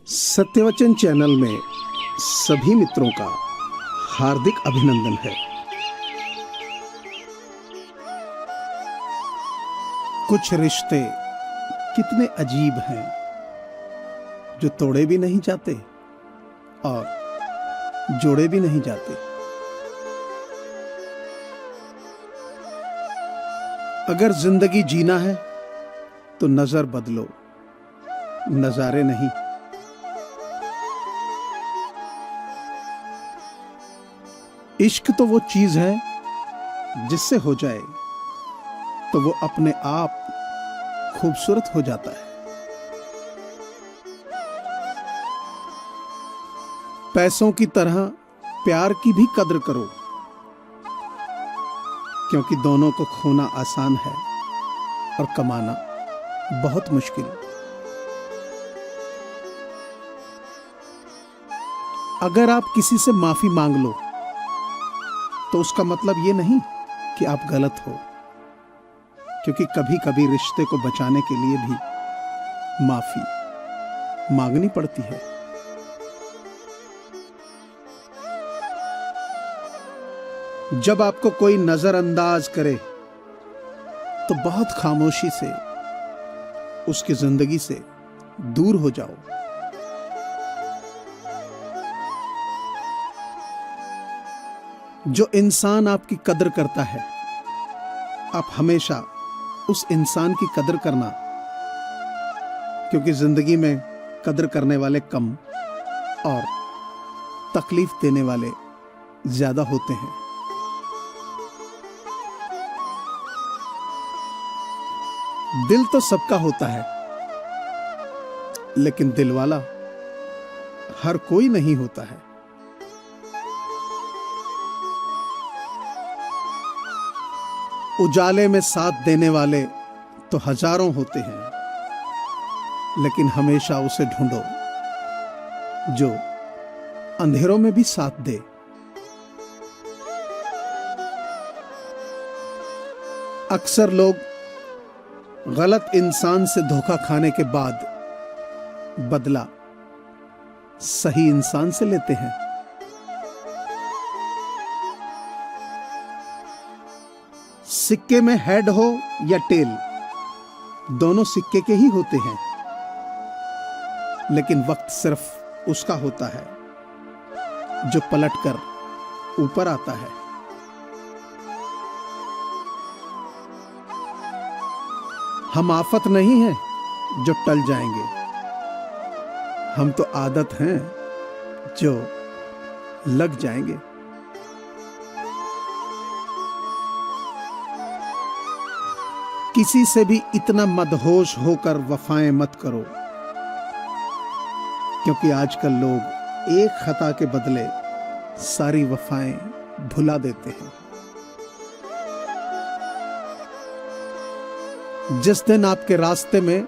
सत्यवचन channel में सभी मित्रों का हार्दिक अभिनंदन है। कुछ रिश्ते कितने अजीब हैं जो तोड़े भी नहीं जाते और जोड़े भी नहीं जाते। अगर जिंदगी जीना है तो नजर बदलो, नजारे नहीं। इश्क तो वो चीज है जिससे हो जाए तो वो अपने आप खूबसूरत हो जाता है। पैसों की तरह प्यार की भी कद्र करो, क्योंकि दोनों को खोना आसान है और कमाना बहुत मुश्किल। अगर आप किसी से माफी मांग लो तो उसका मतलब ये नहीं कि आप गलत हो, क्योंकि कभी कभी रिश्ते को बचाने के लिए भी माफी मांगनी पड़ती है। जब आपको कोई नजरअंदाज करे तो बहुत खामोशी से उसकी जिंदगी से दूर हो जाओ। जो इंसान आपकी कदर करता है, आप हमेशा उस इंसान की कदर करना, क्योंकि जिंदगी में कदर करने वाले कम और तकलीफ देने वाले ज्यादा होते हैं। दिल तो सबका होता है, लेकिन दिल वाला हर कोई नहीं होता है। उजाले में साथ देने वाले तो हजारों होते हैं, लेकिन हमेशा उसे ढूंढो जो अंधेरों में भी साथ दे। अक्सर लोग गलत इंसान से धोखा खाने के बाद बदला सही इंसान से लेते हैं। सिक्के में हेड हो या टेल, दोनों सिक्के के ही होते हैं, लेकिन वक्त सिर्फ उसका होता है जो पलटकर ऊपर आता है। हम आफत नहीं हैं जो टल जाएंगे, हम तो आदत हैं जो लग जाएंगे। किसी से भी इतना मदहोश होकर वफाएं मत करो, क्योंकि आजकल लोग एक खता के बदले सारी वफाएं भुला देते हैं। जिस दिन आपके रास्ते में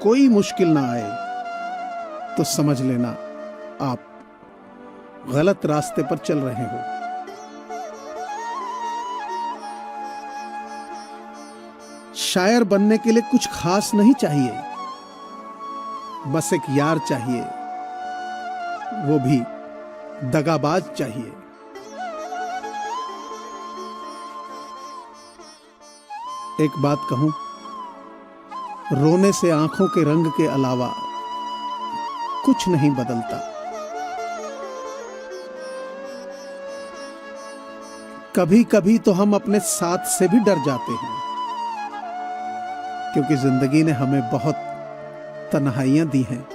कोई मुश्किल ना आए तो समझ लेना आप गलत रास्ते पर चल रहे हो। शायर बनने के लिए कुछ खास नहीं चाहिए, बस एक यार चाहिए, वो भी दगाबाज चाहिए। एक बात कहूं, रोने से आंखों के रंग के अलावा कुछ नहीं बदलता। कभी कभी तो हम अपने साथ से भी डर जाते हैं, क्योंकि जिंदगी ने हमें बहुत तन्हाइयां दी हैं।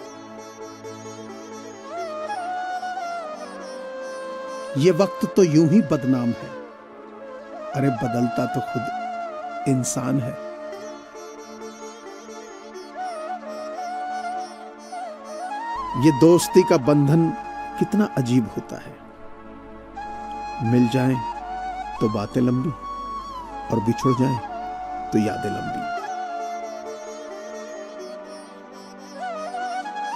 ये वक्त तो यूं ही बदनाम है, अरे बदलता तो खुद इंसान है। ये दोस्ती का बंधन कितना अजीब होता है। मिल जाएं तो बातें लंबी और बिछुड़ जाएं तो यादें लंबी।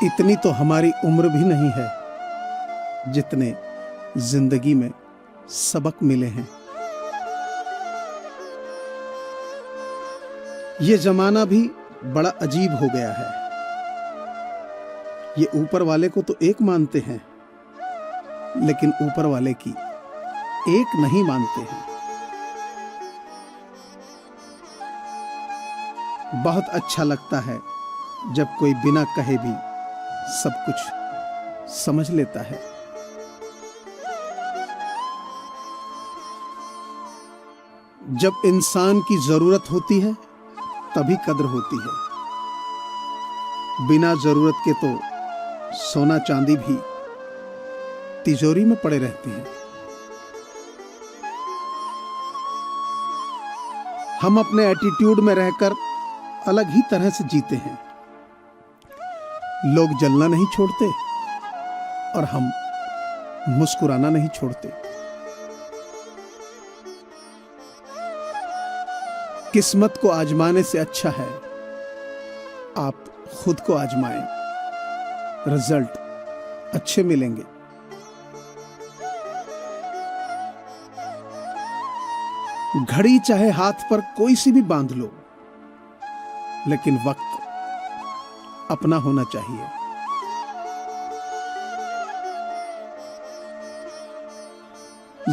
इतनी तो हमारी उम्र भी नहीं है जितने जिंदगी में सबक मिले हैं। ये जमाना भी बड़ा अजीब हो गया है। ये ऊपर वाले को तो एक मानते हैं, लेकिन ऊपर वाले की एक नहीं मानते हैं। बहुत अच्छा लगता है जब कोई बिना कहे भी सब कुछ समझ लेता है। जब इंसान की जरूरत होती है तभी कद्र होती है। बिना जरूरत के तो सोना चांदी भी तिजोरी में पड़े रहते हैं। हम अपने एटीट्यूड में रहकर अलग ही तरह से जीते हैं। लोग जलना नहीं छोड़ते और हम मुस्कुराना नहीं छोड़ते। किस्मत को आजमाने से अच्छा है आप खुद को आजमाएं, रिजल्ट अच्छे मिलेंगे। घड़ी चाहे हाथ पर कोई सी भी बांध लो, लेकिन वक्त अपना होना चाहिए।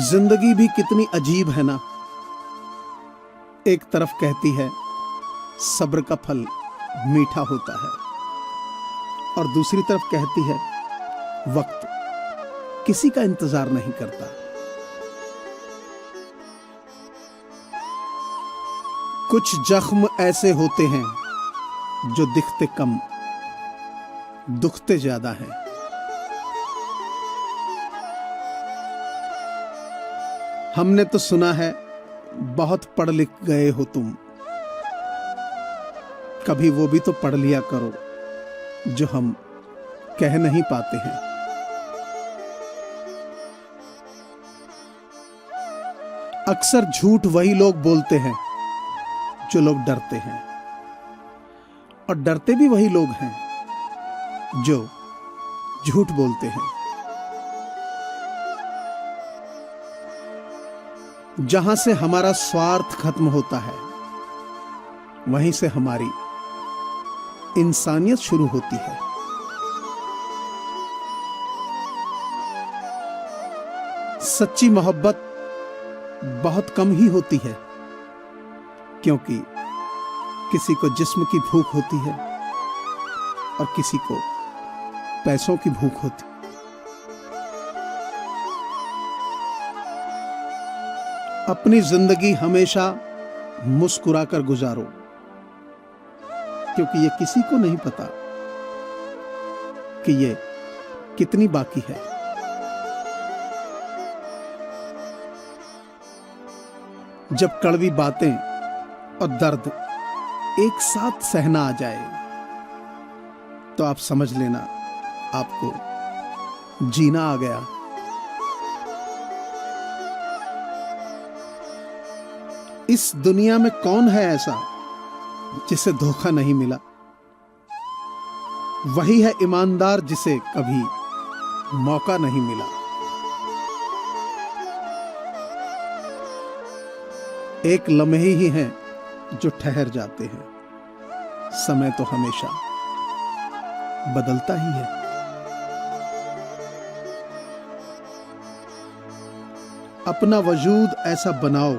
जिंदगी भी कितनी अजीब है ना। एक तरफ कहती है सब्र का फल मीठा होता है, और दूसरी तरफ कहती है वक्त किसी का इंतजार नहीं करता। कुछ जख्म ऐसे होते हैं जो दिखते कम, दुखते ज्यादा हैं। हमने तो सुना है बहुत पढ़ लिख गए हो तुम, कभी वो भी तो पढ़ लिया करो जो हम कह नहीं पाते हैं। अक्सर झूठ वही लोग बोलते हैं जो लोग डरते हैं, और डरते भी वही लोग हैं जो झूठ बोलते हैं। जहां से हमारा स्वार्थ खत्म होता है, वहीं से हमारी इंसानियत शुरू होती है। सच्ची मोहब्बत बहुत कम ही होती है, क्योंकि किसी को जिस्म की भूख होती है और किसी को पैसों की भूख होती। अपनी जिंदगी हमेशा मुस्कुराकर गुजारो, क्योंकि ये किसी को नहीं पता कि ये कितनी बाकी है। जब कड़वी बातें और दर्द एक साथ सहना आ जाए, तो आप समझ लेना आपको जीना आ गया। इस दुनिया में कौन है ऐसा जिसे धोखा नहीं मिला? वही है ईमानदार जिसे कभी मौका नहीं मिला। एक लम्हे ही हैं जो ठहर जाते हैं, समय तो हमेशा बदलता ही है। अपना वजूद ऐसा बनाओ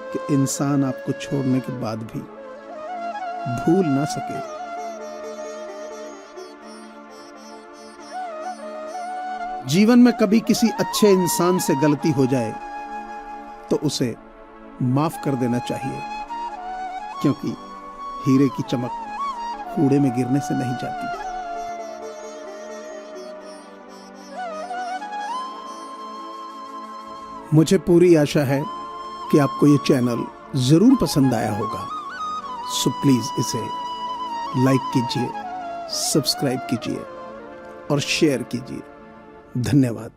कि इंसान आपको छोड़ने के बाद भी भूल ना सके। जीवन में कभी किसी अच्छे इंसान से गलती हो जाए तो उसे माफ कर देना चाहिए, क्योंकि हीरे की चमक कूड़े में गिरने से नहीं जाती। मुझे पूरी आशा है कि आपको ये चैनल जरूर पसंद आया होगा, सो प्लीज इसे लाइक कीजिए, सब्सक्राइब कीजिए और शेयर कीजिए। धन्यवाद।